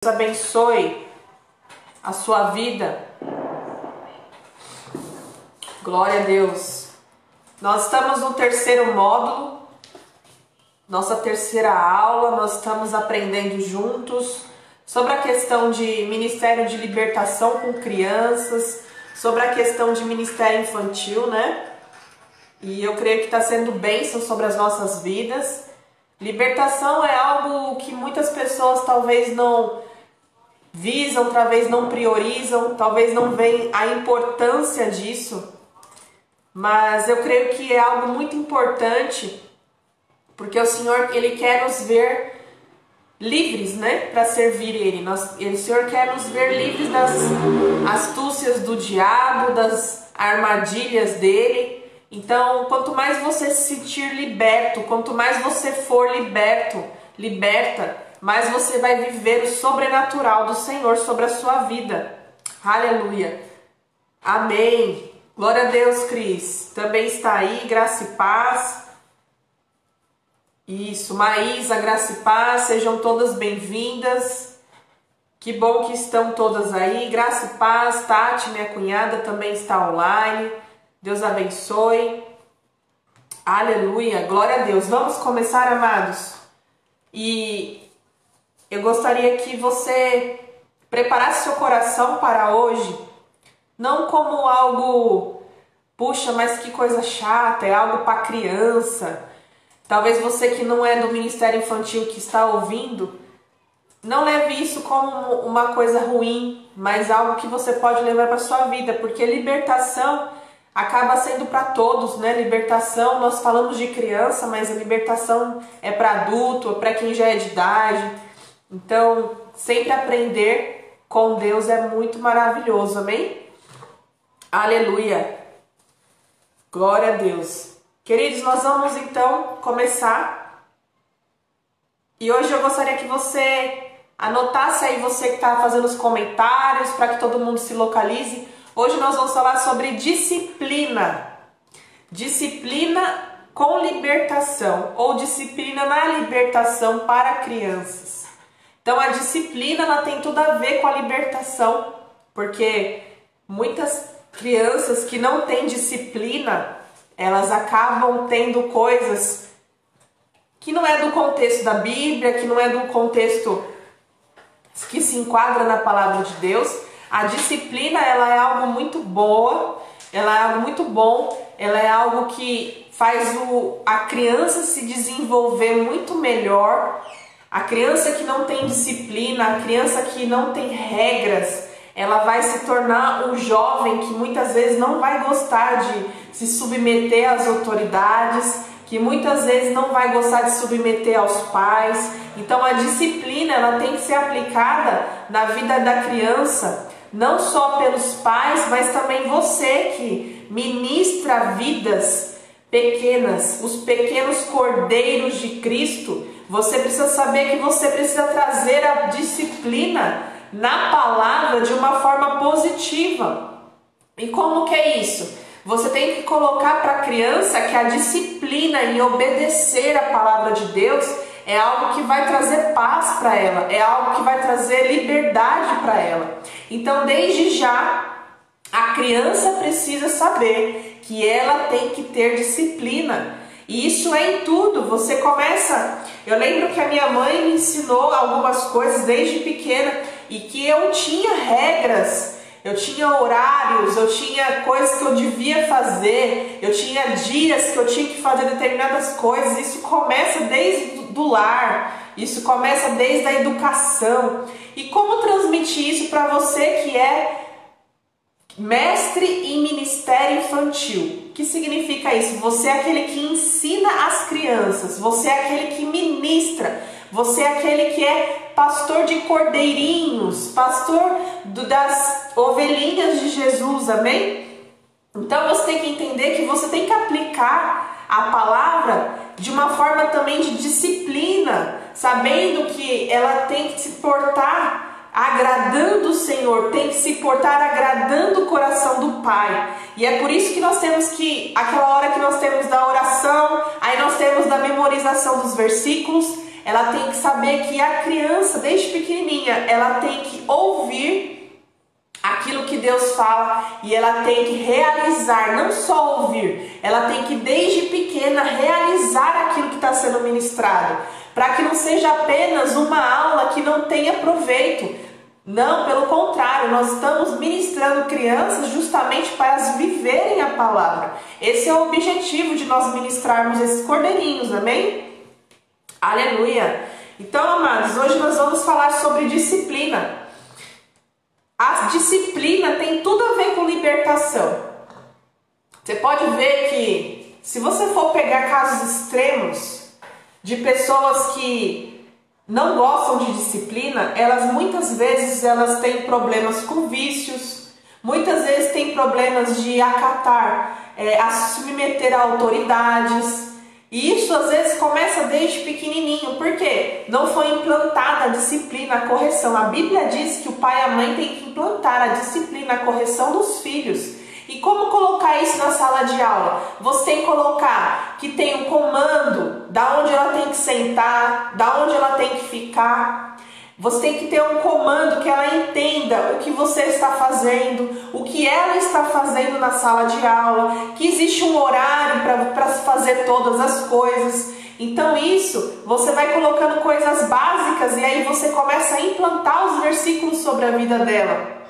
Deus abençoe a sua vida. Glória a Deus. Nós estamos no terceiro módulo, nossa terceira aula. Nós estamos aprendendo juntos sobre a questão de ministério de libertação com crianças, sobre a questão de ministério infantil, né? E eu creio que está sendo bênção sobre as nossas vidas. Libertação é algo que muitas pessoas talvez não visam, talvez não priorizam, talvez não veem a importância disso, mas eu creio que é algo muito importante, porque o Senhor, Ele quer nos ver livres, né, para servir Ele. O Senhor quer nos ver livres das astúcias do diabo, das armadilhas dele. Então, quanto mais você se sentir liberto, quanto mais você for liberta, mais você vai viver o sobrenatural do Senhor sobre a sua vida. Aleluia. Amém. Glória a Deus, Cris. Também está aí, graça e paz. Isso, Maísa, graça e paz. Sejam todas bem-vindas. Que bom que estão todas aí. Graça e paz. Tati, minha cunhada, também está online. Deus abençoe. Aleluia. Glória a Deus. Vamos começar, amados. E eu gostaria que você preparasse seu coração para hoje, não como algo, puxa, mas que coisa chata, é algo para criança. Talvez você que não é do Ministério Infantil que está ouvindo, não leve isso como uma coisa ruim, mas algo que você pode levar para sua vida, porque libertação acaba sendo para todos, né? Libertação, nós falamos de criança, mas a libertação é para adulto, é para quem já é de idade. Então, sempre aprender com Deus é muito maravilhoso, amém? Aleluia! Glória a Deus! Queridos, nós vamos então começar. E hoje eu gostaria que você anotasse aí, você que está fazendo os comentários, para que todo mundo se localize. Hoje nós vamos falar sobre disciplina. Disciplina com libertação, ou disciplina na libertação para crianças. Então a disciplina, ela tem tudo a ver com a libertação, porque muitas crianças que não têm disciplina, elas acabam tendo coisas que não é do contexto da Bíblia, que não é do contexto que se enquadra na palavra de Deus. A disciplina, ela é algo muito boa, ela é algo muito bom, ela é algo que faz a criança se desenvolver muito melhor. A criança que não tem disciplina, a criança que não tem regras, ela vai se tornar um jovem que muitas vezes não vai gostar de se submeter às autoridades, que muitas vezes não vai gostar de submeter aos pais. Então a disciplina, ela tem que ser aplicada na vida da criança, não só pelos pais, mas também você que ministra vidas pequenas, os pequenos cordeiros de Cristo. Você precisa saber que você precisa trazer a disciplina na palavra de uma forma positiva. E como que é isso? Você tem que colocar para a criança que a disciplina em obedecer a palavra de Deus é algo que vai trazer paz para ela, é algo que vai trazer liberdade para ela. Então, desde já, a criança precisa saber que ela tem que ter disciplina. E isso é em tudo. Você começa... Eu lembro que a minha mãe me ensinou algumas coisas desde pequena e que eu tinha regras, eu tinha horários, eu tinha coisas que eu devia fazer, eu tinha dias que eu tinha que fazer determinadas coisas. Isso começa desde do lar, isso começa desde a educação. E como transmitir isso para você que é mestre em ministério infantil? O que significa isso? Você é aquele que ensina as crianças, você é aquele que ministra, você é aquele que é pastor de cordeirinhos, pastor das ovelhinhas de Jesus, amém? Então você tem que entender que você tem que aplicar a palavra de uma forma também de disciplina, sabendo que ela tem que se portar agradando o Senhor, tem que se portar agradando o coração do Pai. E é por isso que nós temos que, aquela hora que nós temos da oração, aí nós temos da memorização dos versículos, ela tem que saber que a criança, desde pequenininha, ela tem que ouvir aquilo que Deus fala e ela tem que realizar, não só ouvir, ela tem que desde pequena realizar aquilo que está sendo ministrado, para que não seja apenas uma aula que não tenha proveito. Não, pelo contrário, nós estamos ministrando crianças justamente para elas viverem a palavra. Esse é o objetivo de nós ministrarmos esses cordeirinhos, amém? Aleluia! Então, amados, hoje nós vamos falar sobre disciplina. A disciplina tem tudo a ver com libertação. Você pode ver que, se você for pegar casos extremos de pessoas que não gostam de disciplina, elas muitas vezes têm problemas com vícios, muitas vezes têm problemas de acatar, a se submeter a autoridades. E isso às vezes começa desde pequenininho, porque não foi implantada a disciplina, a correção. A Bíblia diz que o pai e a mãe têm que implantar a disciplina, a correção dos filhos. E como colocar isso na sala de aula? Você tem que colocar que tem um comando, da onde ela tem que sentar, da onde ela tem que ficar. Você tem que ter um comando que ela entenda o que você está fazendo, o que ela está fazendo na sala de aula, que existe um horário para fazer todas as coisas. Então isso, você vai colocando coisas básicas e aí você começa a implantar os versículos sobre a vida dela,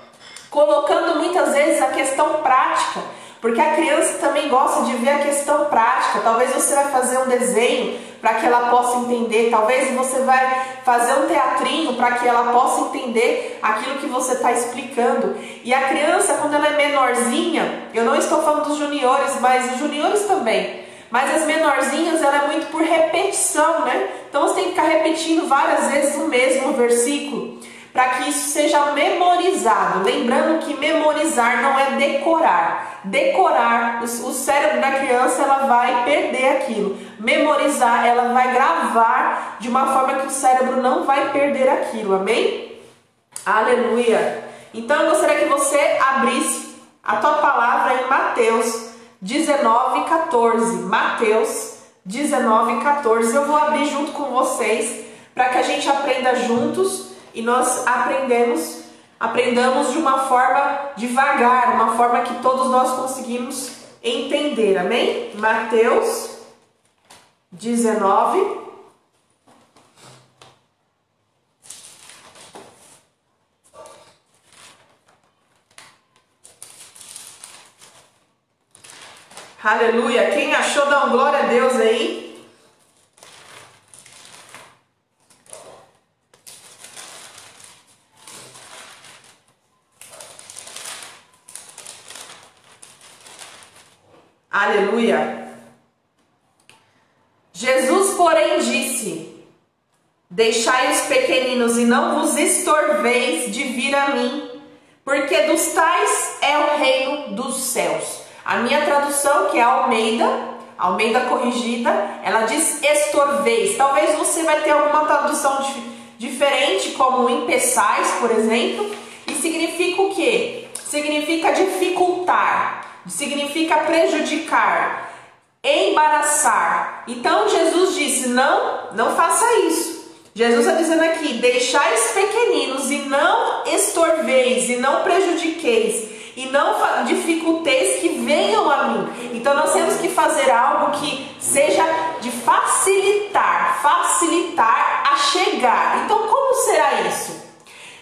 colocando muitas vezes a questão prática, porque a criança também gosta de ver a questão prática. Talvez você vai fazer um desenho para que ela possa entender, talvez você vai fazer um teatrinho para que ela possa entender aquilo que você está explicando. E a criança, quando ela é menorzinha, eu não estou falando dos juniores, mas os juniores também, mas as menorzinhas, ela é muito por repetição, né? Então você tem que ficar repetindo várias vezes o mesmo versículo, para que isso seja memorizado. Lembrando que memorizar não é decorar. Decorar, o cérebro da criança ela vai perder aquilo. Memorizar, ela vai gravar de uma forma que o cérebro não vai perder aquilo. Amém? Aleluia! Então eu gostaria que você abrisse a tua palavra em Mateus 19:14. Mateus 19:14. Eu vou abrir junto com vocês para que a gente aprenda juntos. E nós aprendamos de uma forma devagar, uma forma que todos nós conseguimos entender, amém? Mateus 19. Aleluia! Quem achou, dá um glória a Deus aí. Aleluia! Jesus, porém, disse: deixai os pequeninos e não vos estorveis de vir a mim, porque dos tais é o reino dos céus. A minha tradução, que é Almeida corrigida, ela diz estorveis. Talvez você vai ter alguma tradução diferente, como empeçais, por exemplo, e significa o quê? Significa dificultar, significa prejudicar, embaraçar. Então Jesus disse: não faça isso. Jesus está dizendo aqui: deixais pequeninos e não estorveis e não prejudiqueis e não dificulteis que venham a mim. Então nós temos que fazer algo que seja de facilitar a chegar. Então como será isso?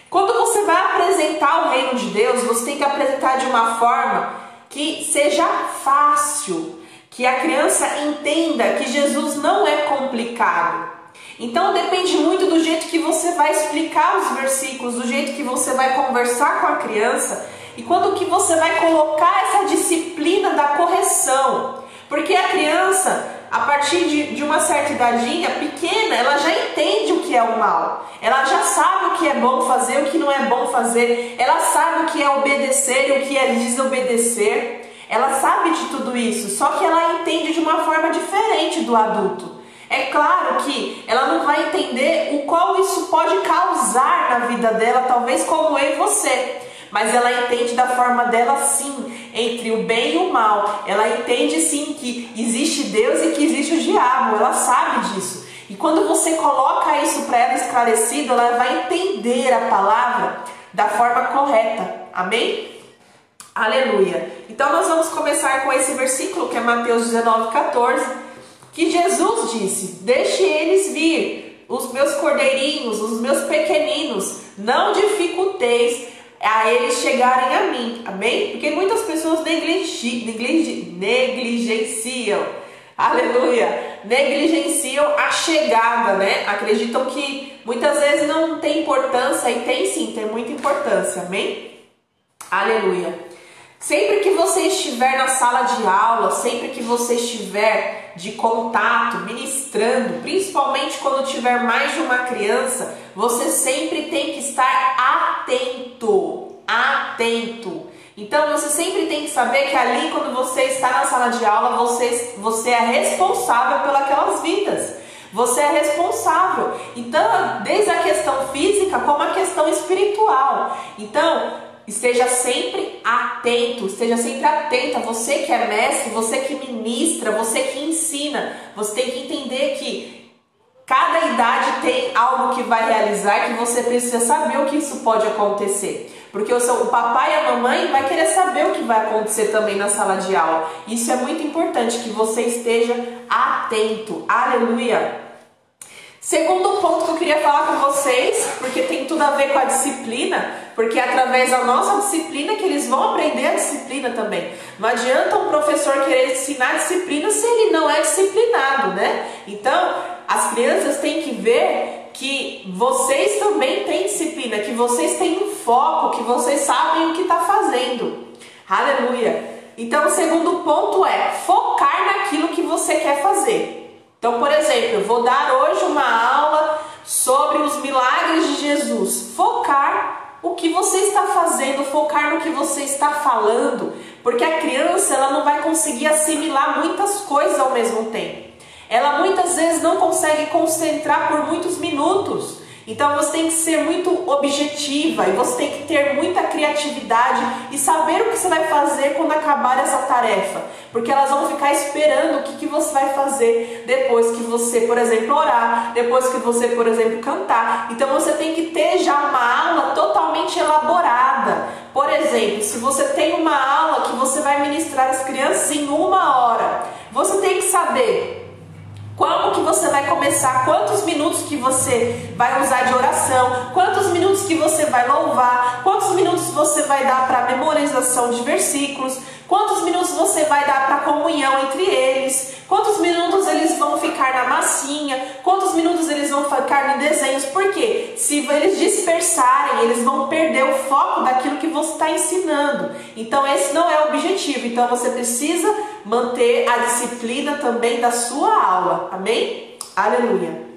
Quando você vai apresentar o reino de Deus, você tem que apresentar de uma forma que seja fácil, que a criança entenda que Jesus não é complicado. Então depende muito do jeito que você vai explicar os versículos, do jeito que você vai conversar com a criança e quando que você vai colocar essa disciplina da correção. Porque a criança, a partir de uma certa idadinha pequena, ela já entende o que é o mal. Ela já sabe o que é bom fazer, o que não é bom fazer. Ela sabe o que é obedecer e o que é desobedecer. Ela sabe de tudo isso, só que ela entende de uma forma diferente do adulto. É claro que ela não vai entender o qual isso pode causar na vida dela, talvez como eu e você. Mas ela entende da forma dela sim, entre o bem e o mal. Ela entende sim que existe Deus e que existe o diabo, ela sabe disso. E quando você coloca isso para ela esclarecido, ela vai entender a palavra da forma correta. Amém? Aleluia. Então nós vamos começar com esse versículo que é Mateus 19:14, que Jesus disse: deixe eles vir, os meus cordeirinhos, os meus pequeninos, não dificulteis a eles chegarem a mim. Amém? Porque muitas pessoas negligenciam, aleluia, negligenciam a chegada, né? Acreditam que muitas vezes não tem importância, e tem sim, tem muita importância. Amém? Aleluia. Sempre que você estiver na sala de aula, sempre que você estiver de contato, ministrando, principalmente quando tiver mais de uma criança, você sempre tem que estar atento, atento. Então você sempre tem que saber que ali, quando você está na sala de aula, você é responsável pelas vidas. Você é responsável. Então, desde a questão física como a questão espiritual. Então, esteja sempre atento, esteja sempre atenta. Você que é mestre, você que ministra, você que ensina, você tem que entender que cada idade tem algo que vai realizar, que você precisa saber o que isso pode acontecer. Porque o papai e a mamãe vai querer saber o que vai acontecer também na sala de aula. Isso é muito importante, que você esteja atento. Aleluia! Segundo ponto que eu queria falar com vocês, porque tem tudo a ver com a disciplina, porque é através da nossa disciplina que eles vão aprender a disciplina também. Não adianta um professor querer ensinar disciplina se ele não é disciplinado, né? Então, as crianças têm que ver que vocês também têm disciplina, que vocês têm um foco, que vocês sabem o que está fazendo. Aleluia! Então, o segundo ponto é focar naquilo que você quer fazer. Então, por exemplo, eu vou dar hoje uma aula sobre os milagres de Jesus. Focar o que você está fazendo, focar no que você está falando, porque a criança ela não vai conseguir assimilar muitas coisas ao mesmo tempo. Ela muitas vezes não consegue concentrar por muitos minutos. Então você tem que ser muito objetiva e você tem que ter muita criatividade e saber o que você vai fazer quando acabar essa tarefa. Porque elas vão ficar esperando o que você vai fazer depois que você, por exemplo, orar, depois que você, por exemplo, cantar. Então você tem que ter já uma aula totalmente elaborada. Por exemplo, se você tem uma aula que você vai ministrar às crianças em 1 hora, você tem que saber como que você vai começar, quantos minutos que você vai usar de oração, quantos minutos que você vai louvar, quantos minutos você vai dar para memorização de versículos, quantos minutos você vai dar para comunhão entre eles, quantos minutos eles vão ficar na massinha, quantos minutos eles vão ficar em desenhos. Porque se eles dispersarem, eles vão perder o foco daquilo que você está ensinando. Então esse não é o objetivo. Então você precisa manter a disciplina também da sua aula. Amém? Aleluia!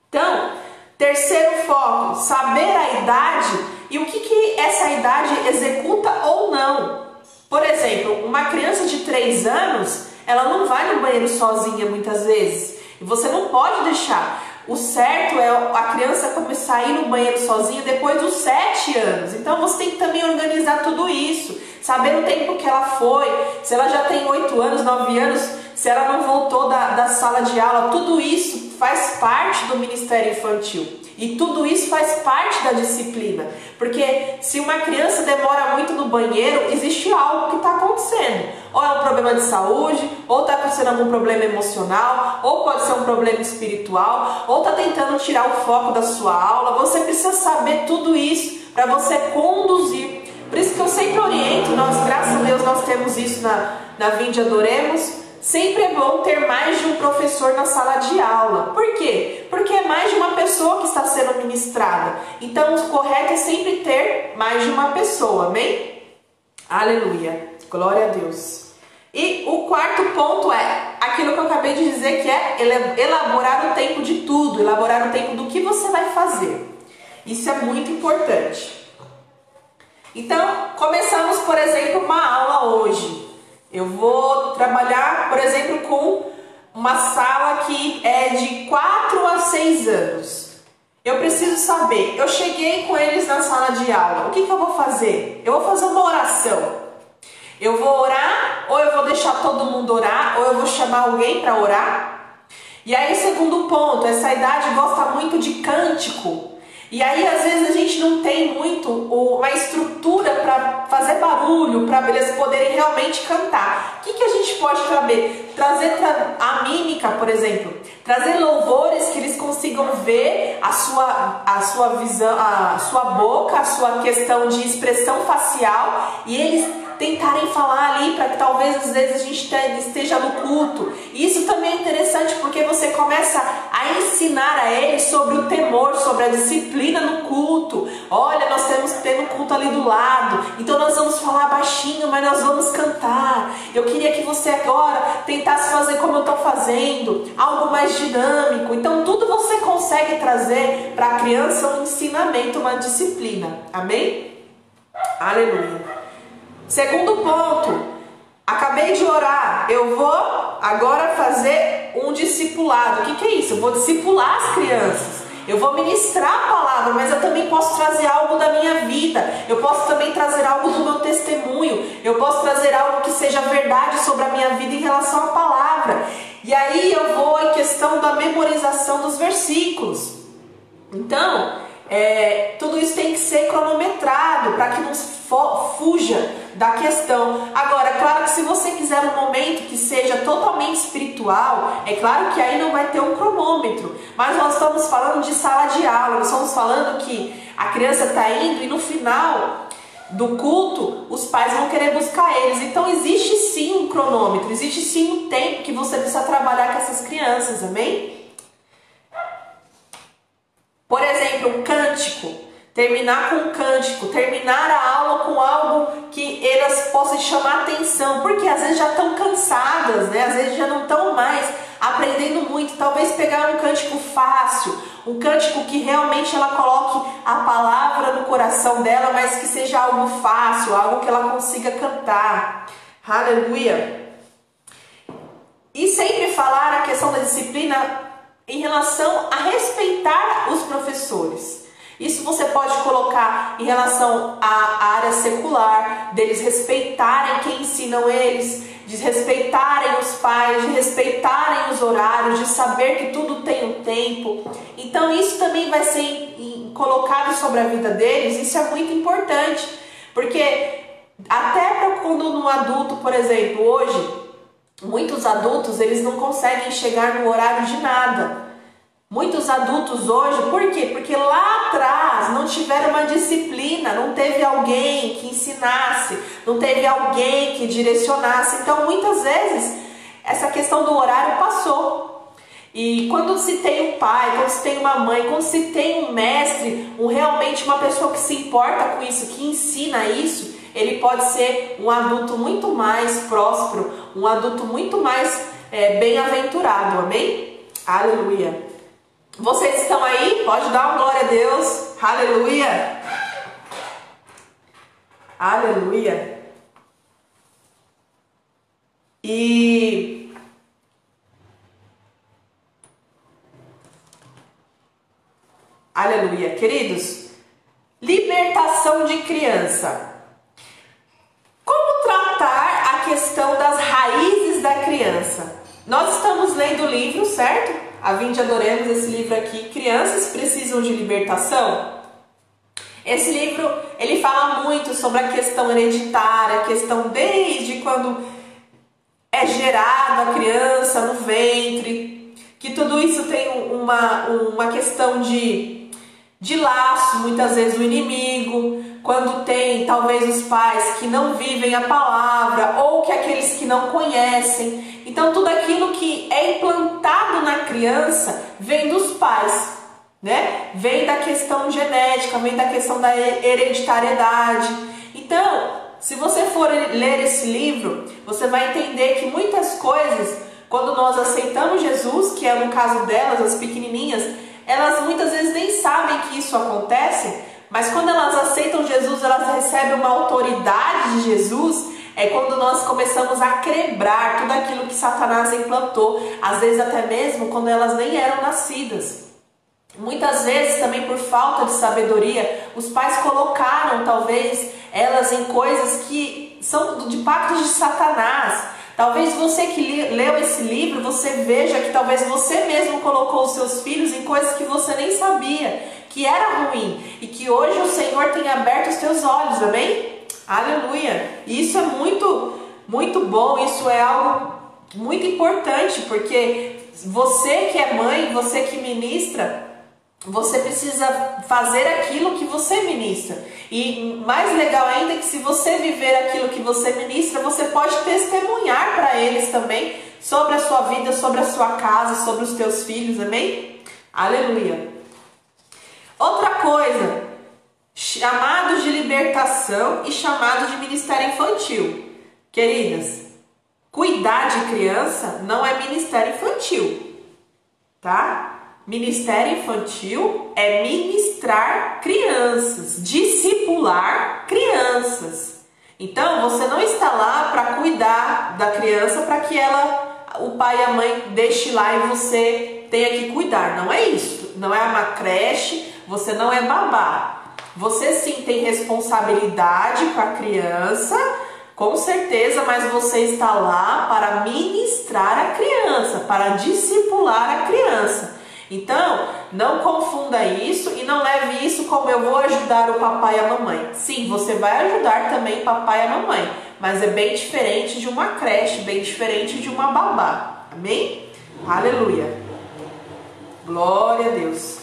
Então, terceiro foco, saber a idade e o que essa idade executa ou não. Por exemplo, uma criança de 3 anos, ela não vai no banheiro sozinha muitas vezes. E você não pode deixar. O certo é a criança começar a ir no banheiro sozinha depois dos 7 anos. Então você tem que também organizar tudo isso. Saber o tempo que ela foi, se ela já tem 8 anos, 9 anos, se ela não voltou da sala de aula. Tudo isso faz parte do Ministério Infantil. E tudo isso faz parte da disciplina. Porque se uma criança demora muito no banheiro, existe algo que está acontecendo. Ou é um problema de saúde, ou está acontecendo algum problema emocional, ou pode ser um problema espiritual, ou está tentando tirar o foco da sua aula. Você precisa saber tudo isso para você conduzir. Por isso que eu sempre oriento, nós, graças a Deus, nós temos isso na Vinde Adoremos. Sempre é bom ter mais de um professor na sala de aula. Por quê? Porque é mais de uma pessoa que está sendo ministrada. Então, o correto é sempre ter mais de uma pessoa. Amém? Aleluia. Glória a Deus. E o quarto ponto é aquilo que eu acabei de dizer, que é elaborar o tempo de tudo. Elaborar o tempo do que você vai fazer. Isso é muito importante. Então, começamos, por exemplo, uma aula hoje. Eu vou trabalhar, por exemplo, com uma sala que é de 4 a 6 anos. Eu preciso saber, eu cheguei com eles na sala de aula, o que eu vou fazer? Eu vou fazer uma oração. Eu vou orar, ou eu vou deixar todo mundo orar, ou eu vou chamar alguém para orar. E aí o segundo ponto, essa idade gosta muito de cântico. E aí às vezes a gente não tem muito uma estrutura para fazer barulho, para eles poderem realmente cantar. O que a gente pode trazer a mímica, por exemplo, trazer louvores que eles consigam ver a sua visão, a sua boca, a sua questão de expressão facial, e eles tentarem falar ali para que talvez às vezes a gente esteja no culto. Isso também é interessante porque você começa a ensinar a eles sobre o temor, sobre a disciplina no culto. Olha, nós temos que ter um culto ali do lado, então nós vamos falar baixinho, mas nós vamos cantar. Eu queria que você agora tentasse fazer como eu estou fazendo, algo mais dinâmico. Então tudo você consegue trazer para a criança um ensinamento, uma disciplina. Amém? Aleluia. Segundo ponto, acabei de orar, eu vou agora fazer um discipulado. O que é isso? Eu vou discipular as crianças, eu vou ministrar a palavra, mas eu também posso trazer algo da minha vida, eu posso também trazer algo do meu testemunho, eu posso trazer algo que seja verdade sobre a minha vida em relação à palavra. E aí eu vou em questão da memorização dos versículos. Então, tudo isso tem que ser cronometrado para que não fuja da questão. Agora, é claro que se você quiser um momento que seja totalmente espiritual, é claro que aí não vai ter um cronômetro, mas nós estamos falando de sala de aula, nós estamos falando que a criança está indo e no final do culto os pais vão querer buscar eles. Então existe sim um cronômetro, existe sim um tempo que você precisa trabalhar com essas crianças, amém? Por exemplo, um cântico. Terminar com um cântico, terminar a aula com algo que elas possam chamar atenção, porque às vezes já estão cansadas, né? Às vezes já não estão mais aprendendo muito. Talvez pegar um cântico fácil, um cântico que realmente ela coloque a palavra no coração dela, mas que seja algo fácil, algo que ela consiga cantar. Aleluia! E sempre falar a questão da disciplina em relação a respeitar os professores. Isso você pode colocar em relação à área secular, deles respeitarem quem ensinam eles, de respeitarem os pais, de respeitarem os horários, de saber que tudo tem um tempo. Então isso também vai ser colocado sobre a vida deles. Isso é muito importante, porque até para quando um adulto, por exemplo, hoje, muitos adultos eles não conseguem chegar no horário de nada. Muitos adultos hoje, por quê? Porque lá atrás não tiveram uma disciplina, não teve alguém que ensinasse, não teve alguém que direcionasse. Então, muitas vezes, essa questão do horário passou. E quando se tem um pai, quando se tem uma mãe, quando se tem um mestre, realmente uma pessoa que se importa com isso, que ensina isso, ele pode ser um adulto muito mais próspero, um adulto muito mais bem-aventurado, amém? Aleluia! Vocês estão aí? Pode dar uma glória a Deus. Aleluia. Aleluia. E aleluia, queridos. Libertação de criança. Como tratar a questão das raízes da criança? Nós estamos lendo o livro, certo? A Vinde Adoremos, esse livro aqui, Crianças Precisam de Libertação. Esse livro, ele fala muito sobre a questão hereditária, a questão desde quando é gerada a criança no ventre, que tudo isso tem uma questão de laço, muitas vezes o inimigo, quando tem talvez os pais que não vivem a palavra, ou que aqueles que não conhecem. Então tudo aquilo que é implantado na criança vem dos pais, né? Vem da questão genética, vem da questão da hereditariedade. Então, se você for ler esse livro, você vai entender que muitas coisas, quando nós aceitamos Jesus, que é no caso delas, as pequenininhas, elas muitas vezes nem sabem que isso acontece, mas quando elas aceitam Jesus, elas recebem uma autoridade de Jesus. É quando nós começamos a quebrar tudo aquilo que Satanás implantou, às vezes até mesmo quando elas nem eram nascidas. Muitas vezes também por falta de sabedoria, os pais colocaram talvez elas em coisas que são de pactos de Satanás. Talvez você que leu esse livro, você veja que talvez você mesmo colocou os seus filhos em coisas que você nem sabia, que era ruim, e que hoje o Senhor tem aberto os teus olhos, amém? Aleluia! Isso é muito, muito bom, isso é algo muito importante, porque você que é mãe, você que ministra, você precisa fazer aquilo que você ministra. E mais legal ainda é que se você viver aquilo que você ministra, você pode testemunhar para eles também sobre a sua vida, sobre a sua casa, sobre os teus filhos, amém? Aleluia! Outra coisa, chamados de libertação e chamados de ministério infantil. Queridas, cuidar de criança não é ministério infantil, tá? Ministério infantil é ministrar crianças, discipular crianças. Então, você não está lá para cuidar da criança para que o pai e a mãe deixe lá e você tenha que cuidar. Não é isso. Não é uma creche, você não é babá. Você sim tem responsabilidade com a criança, com certeza, mas você está lá para ministrar a criança, para discipular a criança. Então, não confunda isso e não leve isso como eu vou ajudar o papai e a mamãe. Sim, você vai ajudar também o papai e a mamãe, mas é bem diferente de uma creche, bem diferente de uma babá. Amém? Aleluia. Glória a Deus.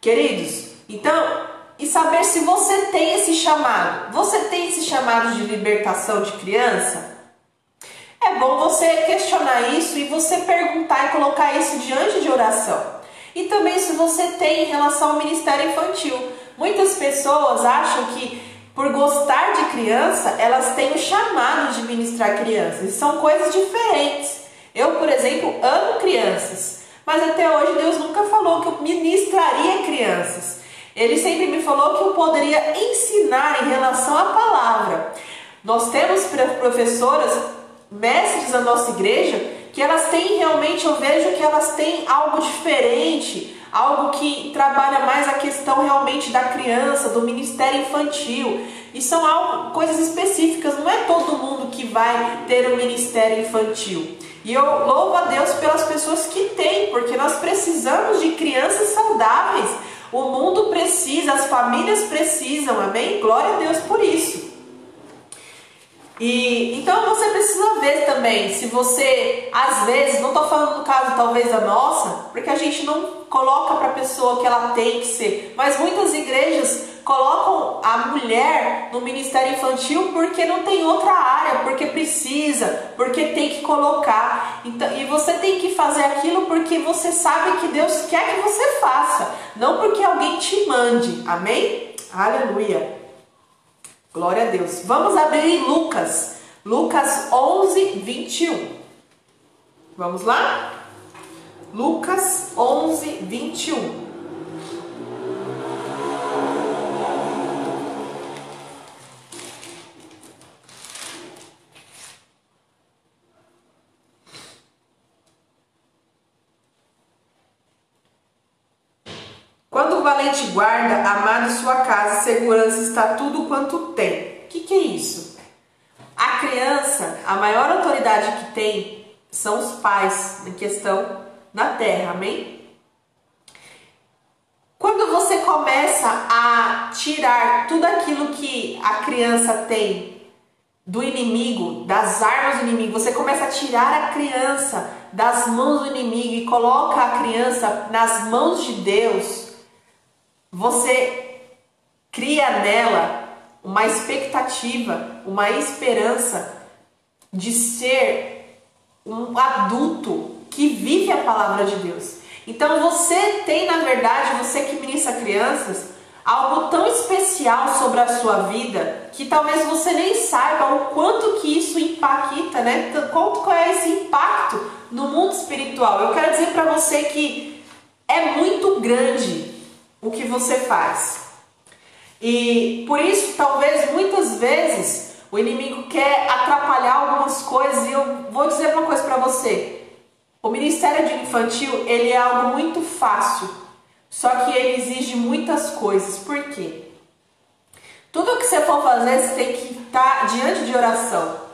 Queridos, então, e saber se você tem esse chamado. Você tem esse chamado de libertação de criança? É bom você questionar isso e você perguntar e colocar isso diante de oração. E também se você tem em relação ao ministério infantil. Muitas pessoas acham que por gostar de criança, elas têm o chamado de ministrar crianças. E são coisas diferentes. Eu, por exemplo, amo crianças. Mas até hoje Deus nunca falou que eu ministraria crianças. Ele sempre me falou que eu poderia ensinar em relação à palavra. Nós temos professoras, mestres da nossa igreja, que elas têm realmente, eu vejo que elas têm algo diferente, algo que trabalha mais a questão realmente da criança, do ministério infantil. E são coisas específicas, não é todo mundo que vai ter um ministério infantil. E eu louvo a Deus pelas pessoas que têm, porque nós precisamos de crianças saudáveis. O mundo precisa, as famílias precisam, amém? Glória a Deus por isso. E então você precisa ver também se você, às vezes, não estou falando do caso talvez da nossa, porque a gente não coloca para a pessoa que ela tem que ser, mas muitas igrejas colocam a mulher no ministério infantil porque não tem outra área, porque precisa, porque tem que colocar. Então, e você tem que fazer aquilo porque você sabe que Deus quer que você faça, não porque alguém te mande, amém? Aleluia! Glória a Deus. Vamos abrir Lucas. Lucas 11, 21. Vamos lá? Lucas 11, 21. Quando o valente guarda, amado sua casa, segurança está tudo quanto tem. O que é isso? A criança, a maior autoridade que tem são os pais em questão na terra, amém? Quando você começa a tirar tudo aquilo que a criança tem do inimigo, das armas do inimigo, você começa a tirar a criança das mãos do inimigo e coloca a criança nas mãos de Deus, você cria nela uma expectativa, uma esperança de ser um adulto que vive a palavra de Deus. Então você tem, na verdade, você que ministra crianças, algo tão especial sobre a sua vida que talvez você nem saiba o quanto que isso impacta, né? Qual é esse impacto no mundo espiritual. Eu quero dizer para você que é muito grande o que você faz. E por isso, talvez, muitas vezes, o inimigo quer atrapalhar algumas coisas. E eu vou dizer uma coisa para você. O ministério de infantil, ele é algo muito fácil. Só que ele exige muitas coisas. Por quê? Tudo que você for fazer, você tem que estar diante de oração.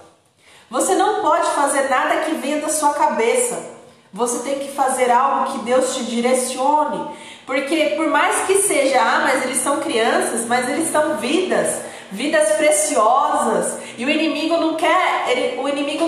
Você não pode fazer nada que venha da sua cabeça. Você tem que fazer algo que Deus te direcione. Porque por mais que seja, mas eles são crianças, mas eles são vidas preciosas. E o inimigo não quer, o inimigo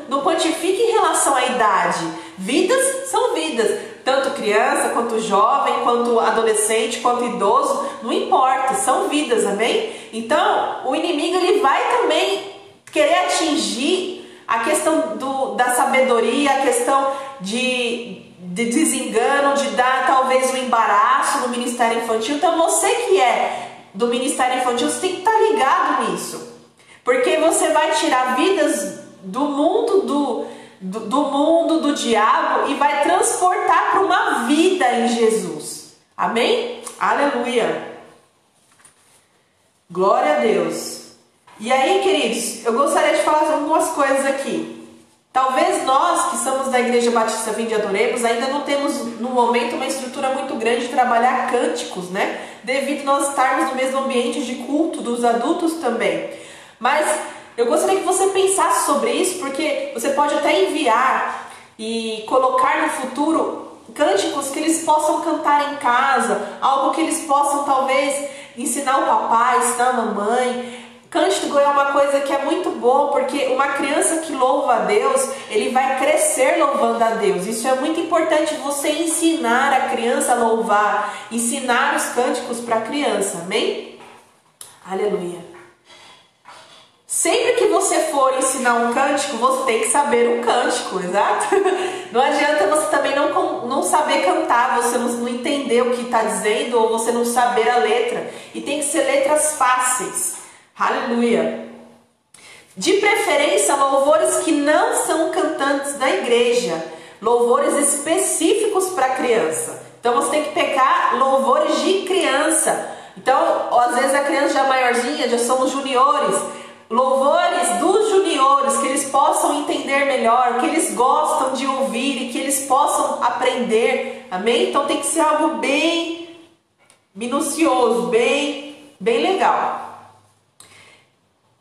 não quantifica em relação à idade. Vidas são vidas. Tanto criança, quanto jovem, quanto adolescente, quanto idoso, não importa, são vidas, amém? Então, o inimigo ele vai também querer atingir a questão da sabedoria, a questão de desengano, de dar talvez um embaraço no ministério infantil. Então você que é do ministério infantil, você tem que estar ligado nisso, porque você vai tirar vidas do mundo do diabo e vai transportar para uma vida em Jesus, amém? Aleluia, glória a Deus. E aí, queridos, eu gostaria de falar algumas coisas aqui. Talvez nós que somos da Igreja Batista Vinde e Adoremos ainda não temos no momento uma estrutura muito grande de trabalhar cânticos, né? Devido nós estarmos no mesmo ambiente de culto dos adultos também. Mas eu gostaria que você pensasse sobre isso, porque você pode até enviar e colocar no futuro cânticos que eles possam cantar em casa, algo que eles possam talvez ensinar o papai, ensinar a mamãe. Cântico é uma coisa que é muito boa, porque uma criança que louva a Deus, ele vai crescer louvando a Deus. Isso é muito importante, você ensinar a criança a louvar, ensinar os cânticos para a criança, amém? Aleluia. Sempre que você for ensinar um cântico, você tem que saber um cântico, exato? Não adianta você também não saber cantar, você não entender o que está dizendo, ou você não saber a letra. E tem que ser letras fáceis. Aleluia. De preferência, louvores que não são cantantes da igreja, louvores específicos para criança. Então você tem que pegar louvores de criança. Então, às vezes a criança já maiorzinha, já são os juniores, louvores dos juniores, que eles possam entender melhor, que eles gostam de ouvir e que eles possam aprender, amém? Então tem que ser algo bem minucioso, bem legal.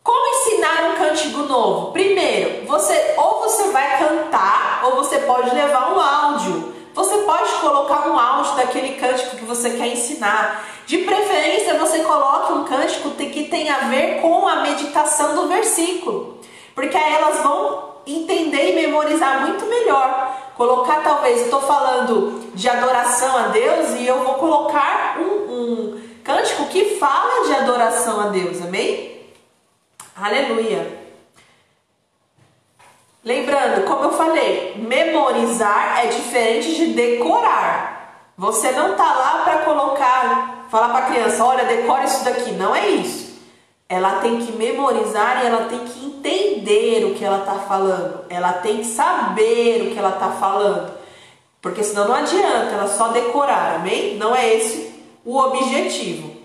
Como ensinar um cântico novo? Primeiro, você vai cantar, ou você pode levar um áudio. Você pode colocar um áudio daquele cântico que você quer ensinar. De preferência, você coloque um cântico que tem a ver com a meditação do versículo, porque aí elas vão entender e memorizar muito melhor. Colocar, talvez, eu estou falando de adoração a Deus e eu vou colocar um cântico que fala de adoração a Deus, amém? Aleluia. Lembrando, como eu falei, memorizar é diferente de decorar. Você não tá lá para falar para a criança, olha, decora isso daqui. Não é isso. Ela tem que memorizar e ela tem que entender o que ela está falando. Ela tem que saber o que ela está falando. Porque senão não adianta ela só decorar, amém? Não é esse o objetivo.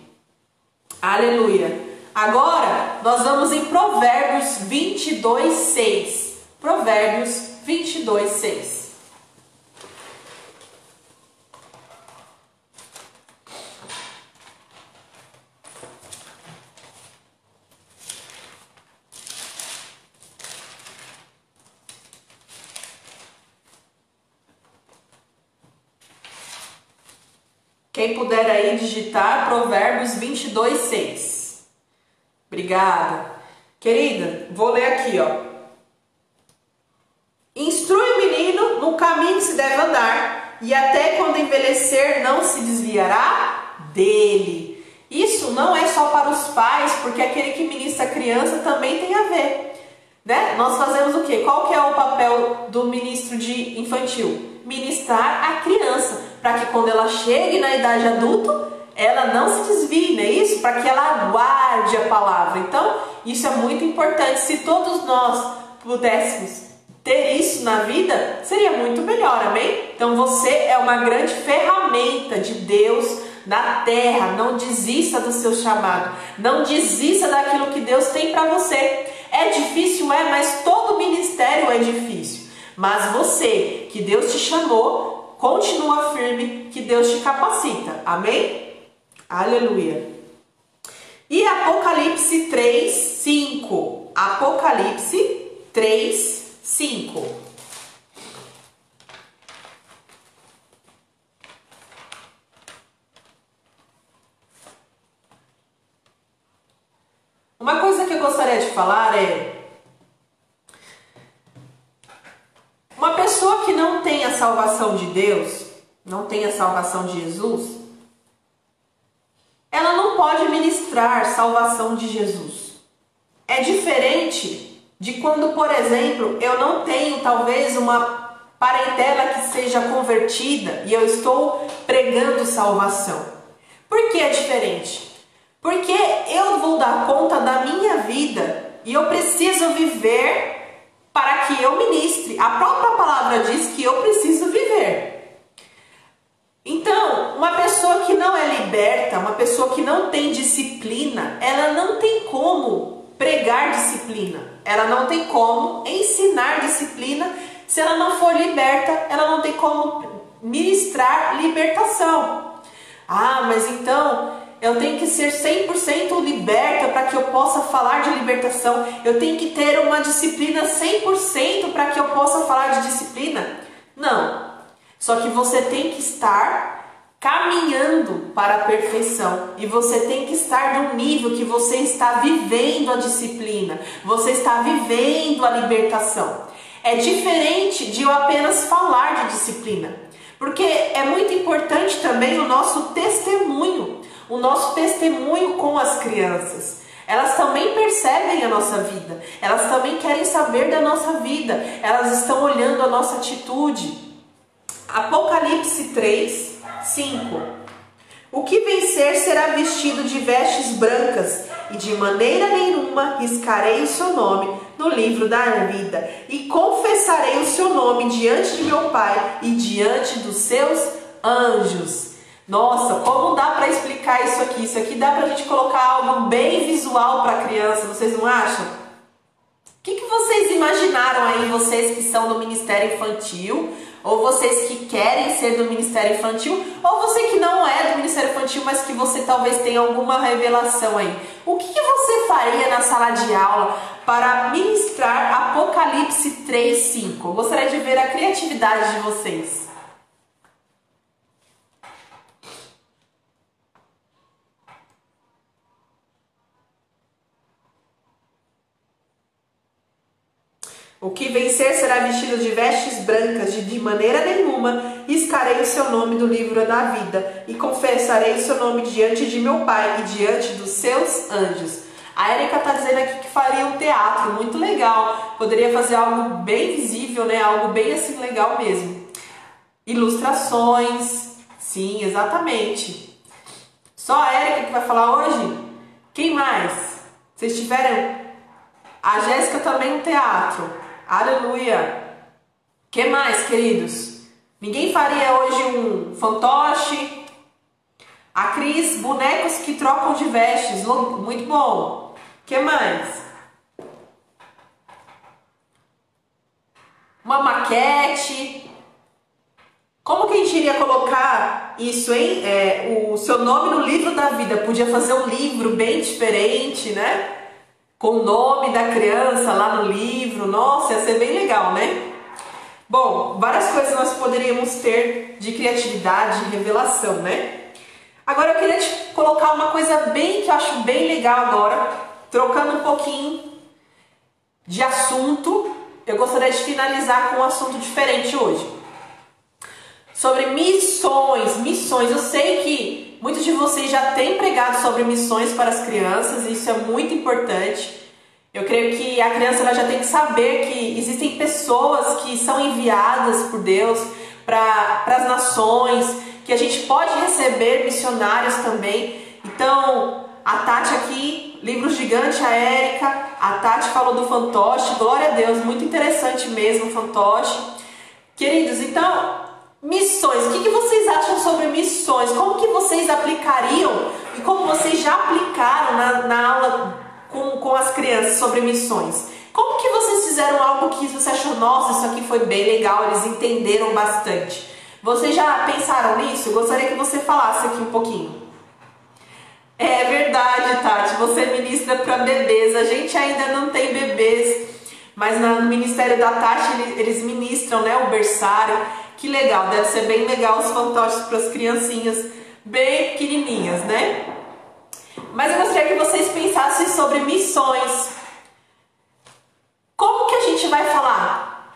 Aleluia. Agora, nós vamos em Provérbios 22, 6. Provérbios 22, 6. Quem puder aí digitar Provérbios 22, 6. Obrigada. Querida, vou ler aqui, ó. Instrui o menino no caminho que se deve andar, e até quando envelhecer não se desviará dele. Isso não é só para os pais, porque aquele que ministra a criança também tem a ver, né? Nós fazemos o quê? Qual que é o papel do ministro de infantil? Ministrar a criança, para que quando ela chegue na idade adulta, ela não se desvie, não é isso? Para que ela guarde a palavra. Então, isso é muito importante. Se todos nós pudéssemos ter isso na vida, seria muito melhor, amém? Então, você é uma grande ferramenta de Deus na terra. Não desista do seu chamado. Não desista daquilo que Deus tem para você. É difícil, mas todo ministério é difícil. Mas você, que Deus te chamou, continua firme, que Deus te capacita. Amém? Aleluia. E Apocalipse 3, 5. Apocalipse 3, 5. Uma coisa que eu gostaria de falar é: uma pessoa que não tem a salvação de Deus, não tem a salvação de Jesus, ela não pode ministrar salvação de Jesus. É diferente de quando, por exemplo, eu não tenho talvez uma parentela que seja convertida e eu estou pregando salvação. Por que é diferente? Porque eu vou dar conta da minha vida e eu preciso viver para que eu ministre. A própria palavra diz que eu preciso viver. Então, uma pessoa que não é liberta, uma pessoa que não tem disciplina, ela não tem como pregar disciplina. Ela não tem como ensinar disciplina. Se ela não for liberta, ela não tem como ministrar libertação. Ah, mas então eu tenho que ser 100% liberta para que eu possa falar de libertação. Eu tenho que ter uma disciplina 100% para que eu possa falar de disciplina. Não. Só que você tem que estar caminhando para a perfeição. E você tem que estar no nível que você está vivendo a disciplina. Você está vivendo a libertação. É diferente de eu apenas falar de disciplina. Porque é muito importante também o nosso testemunho. O nosso testemunho com as crianças. Elas também percebem a nossa vida. Elas também querem saber da nossa vida. Elas estão olhando a nossa atitude. Apocalipse 3, 5. O que vencer será vestido de vestes brancas, e de maneira nenhuma riscarei o seu nome no livro da vida, e confessarei o seu nome diante de meu Pai e diante dos seus anjos. Nossa, como dá para explicar isso aqui? Isso aqui dá para a gente colocar algo bem visual para a criança, vocês não acham? O que vocês imaginaram aí, vocês que são do Ministério Infantil, ou vocês que querem ser do Ministério Infantil, ou você que não é do Ministério Infantil, mas que você talvez tenha alguma revelação aí. O que você faria na sala de aula para ministrar Apocalipse 3, 5? Eu gostaria de ver a criatividade de vocês. O que vencer será vestido de vestes brancas, de maneira nenhuma riscarei o seu nome do livro da vida, e confessarei o seu nome diante de meu Pai e diante dos seus anjos. A Érica está dizendo aqui que faria um teatro muito legal, poderia fazer algo bem visível, né? Algo bem assim legal mesmo. Ilustrações, sim, exatamente. Só a Érica que vai falar hoje? Quem mais? Vocês tiveram? A Jéssica também um teatro. Aleluia! Que mais, queridos? Ninguém faria hoje um fantoche? A Cris, bonecos que trocam de vestes. Muito bom. Que mais? Uma maquete. Como que a gente iria colocar isso, hein? O seu nome no livro da vida. Podia fazer um livro bem diferente, né? Com o nome da criança lá no livro. Nossa, ia ser bem legal, né? Bom, várias coisas nós poderíamos ter de criatividade, de revelação, né? Agora eu queria te colocar uma coisa bem que eu acho bem legal agora, trocando um pouquinho de assunto. Eu gostaria de finalizar com um assunto diferente hoje. Sobre missões. Missões. Eu sei que muitos de vocês já têm pregado sobre missões para as crianças, e isso é muito importante. Eu creio que a criança ela já tem que saber que existem pessoas que são enviadas por Deus para as nações, que a gente pode receber missionários também. Então, a Tati aqui, livro gigante, a Érica, a Tati falou do fantoche, glória a Deus, muito interessante mesmo o fantoche. Queridos, então, missões, o que vocês acham sobre missões? Como que vocês aplicariam e como vocês já aplicaram na aula com as crianças sobre missões? Como que vocês fizeram algo que você achou, nossa, isso aqui foi bem legal, eles entenderam bastante? Vocês já pensaram nisso? Eu gostaria que você falasse aqui um pouquinho. É verdade, Tati, você ministra para bebês, a gente ainda não tem bebês, mas no Ministério da Tati eles ministram, né, o berçário. Que legal, deve ser bem legal os fantoches para as criancinhas bem pequenininhas, né? Mas eu gostaria que vocês pensassem sobre missões. Como que a gente vai falar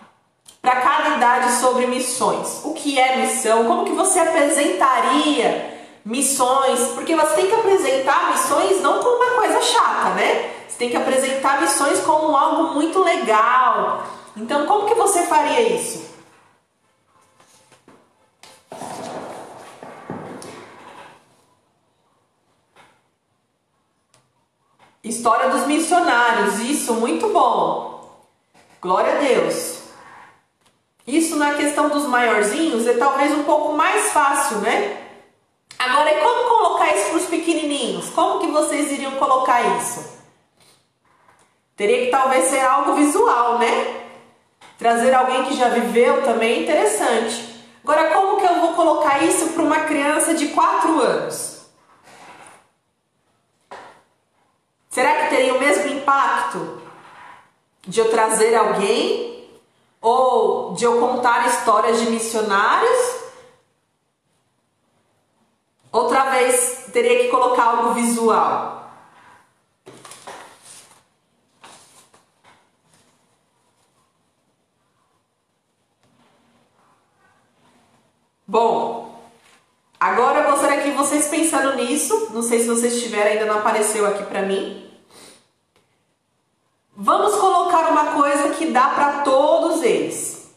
para cada idade sobre missões? O que é missão? Como que você apresentaria missões? Porque você tem que apresentar missões não como uma coisa chata, né? Você tem que apresentar missões como algo muito legal. Então, como que você faria isso? História dos missionários, isso, muito bom. Glória a Deus. Isso na questão dos maiorzinhos é talvez um pouco mais fácil, né? Agora, e como colocar isso para os pequenininhos? Como que vocês iriam colocar isso? Teria que talvez ser algo visual, né? Trazer alguém que já viveu também é interessante. Agora, como que eu vou colocar isso para uma criança de 4 anos? Será que teria o mesmo impacto de eu trazer alguém ou de eu contar histórias de missionários? Outra vez teria que colocar algo visual. Bom, agora eu gostaria que vocês pensando nisso, não sei se vocês tiverem, ainda não apareceu aqui pra mim. Vamos colocar uma coisa que dá para todos eles.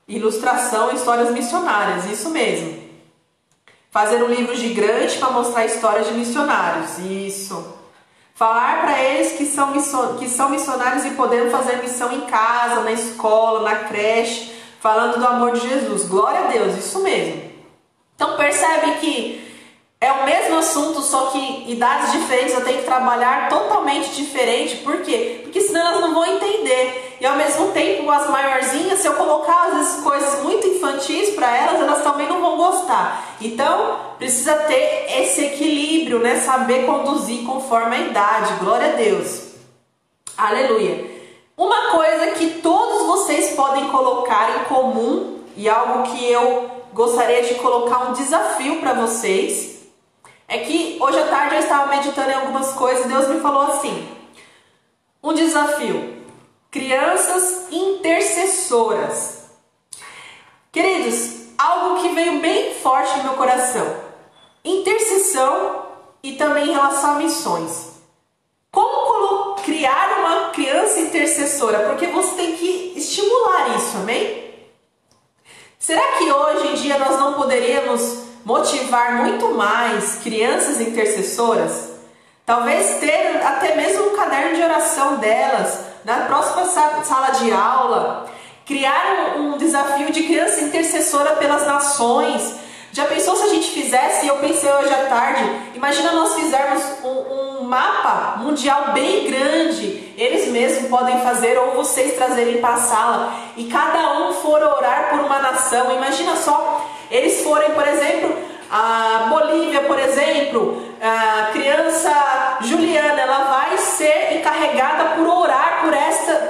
Ilustração e histórias missionárias, isso mesmo. Fazer um livro gigante para mostrar histórias de missionários, isso. Falar para eles que são missionários e podendo fazer missão em casa, na escola, na creche, falando do amor de Jesus. Glória a Deus, isso mesmo. Então percebe que é o mesmo assunto, só que idades diferentes eu tenho que trabalhar totalmente diferente. Por quê? Porque senão elas não vão entender. E ao mesmo tempo, as maiorzinhas, se eu colocar às vezes coisas muito infantis para elas, elas também não vão gostar. Então, precisa ter esse equilíbrio, né? Saber conduzir conforme a idade. Glória a Deus. Aleluia. Uma coisa que todos vocês podem colocar em comum, e algo que eu gostaria de colocar um desafio para vocês, é que hoje à tarde eu estava meditando em algumas coisas e Deus me falou assim, um desafio, crianças intercessoras. Queridos, algo que veio bem forte no meu coração, intercessão e também em relação a missões. Como criar uma criança intercessora? Porque você tem que estimular isso, amém? Será que hoje em dia nós não poderíamos motivar muito mais crianças intercessoras? Talvez ter até mesmo um caderno de oração delas na próxima sala de aula. Criar um desafio de criança intercessora pelas nações. Já pensou se a gente fizesse, e eu pensei hoje à tarde, imagina nós fizermos um mapa mundial bem grande, eles mesmos podem fazer ou vocês trazerem para a sala, e cada um for orar por uma nação. Imagina só, eles forem, por exemplo, a Bolívia, por exemplo, a criança Juliana, ela vai ser encarregada por orar por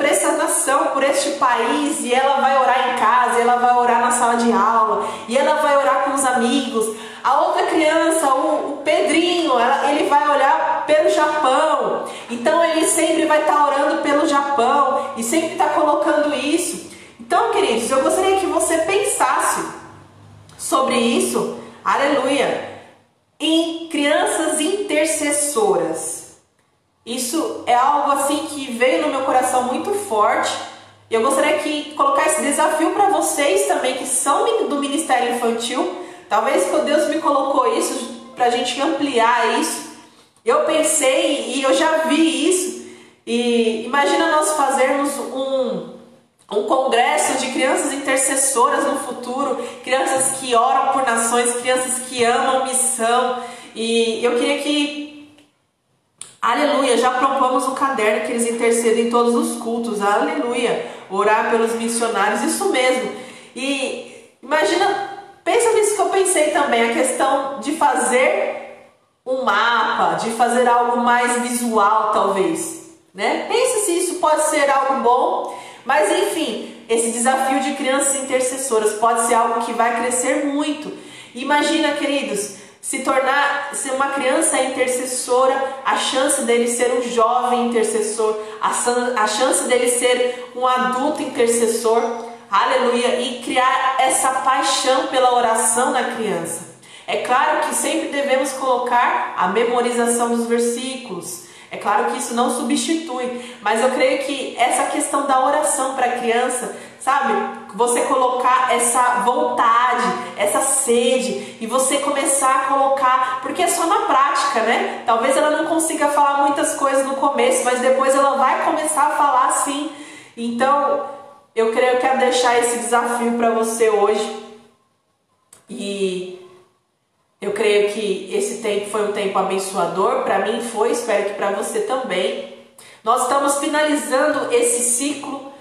essa nação, por este país, e ela vai orar em casa, ela vai orar na sala de aula, e ela vai orar com os amigos. A outra criança, o Pedrinho, ele vai olhar pelo Japão, então ele sempre vai estar orando pelo Japão, e sempre está colocando isso. Então, queridos, eu gostaria que você pensasse sobre isso, aleluia, em crianças intercessoras. Isso é algo assim que veio no meu coração muito forte. E eu gostaria de colocar esse desafio para vocês também que são do Ministério Infantil. Talvez que Deus me colocou isso para a gente ampliar isso. Eu pensei e eu já vi isso. E imagina nós fazermos um congresso de crianças intercessoras no futuro, crianças que oram por nações, crianças que amam missão. E eu queria que, aleluia, já propomos um caderno que eles intercedem em todos os cultos, aleluia, orar pelos missionários, isso mesmo. E imagina, pensa nisso que eu pensei também, a questão de fazer um mapa, de fazer algo mais visual talvez. né? Pensa se isso pode ser algo bom, mas enfim, esse desafio de crianças intercessoras pode ser algo que vai crescer muito. Imagina, queridos, ser uma criança intercessora, a chance dele ser um jovem intercessor, a chance dele ser um adulto intercessor, aleluia, e criar essa paixão pela oração na criança. É claro que sempre devemos colocar a memorização dos versículos. É claro que isso não substitui, mas eu creio que essa questão da oração para a criança, sabe? Você colocar essa vontade, essa sede e você começar a colocar, porque é só na prática, né? Talvez ela não consiga falar muitas coisas no começo, mas depois ela vai começar a falar sim. Então, eu quero deixar esse desafio para você hoje. E eu creio que esse tempo foi um tempo abençoador, para mim foi, espero que para você também. Nós estamos finalizando esse ciclo,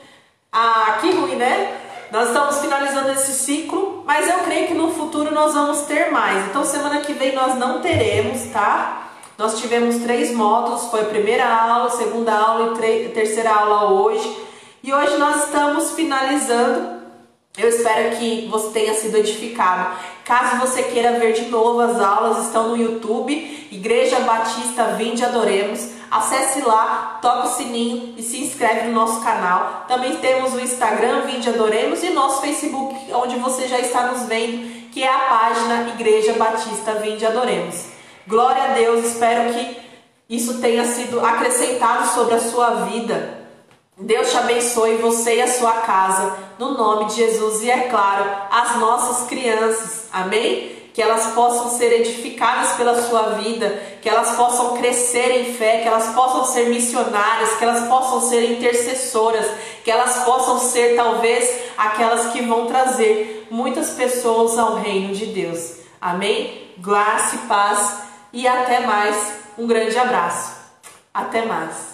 que ruim, né? Nós estamos finalizando esse ciclo, mas eu creio que no futuro nós vamos ter mais. Então semana que vem nós não teremos, tá? Nós tivemos 3 módulos, foi a primeira aula, segunda aula e terceira aula hoje. E hoje nós estamos finalizando. Eu espero que você tenha sido edificado. Caso você queira ver de novo as aulas, estão no YouTube, Igreja Batista Vinde Adoremos. Acesse lá, toca o sininho e se inscreve no nosso canal. Também temos o Instagram Vinde Adoremos e nosso Facebook, onde você já está nos vendo, que é a página Igreja Batista Vinde Adoremos. Glória a Deus, espero que isso tenha sido acrescentado sobre a sua vida. Deus te abençoe, você e a sua casa, no nome de Jesus, e é claro, as nossas crianças, amém? Que elas possam ser edificadas pela sua vida, que elas possam crescer em fé, que elas possam ser missionárias, que elas possam ser intercessoras, que elas possam ser talvez aquelas que vão trazer muitas pessoas ao reino de Deus, amém? Graça e paz e até mais, um grande abraço, até mais.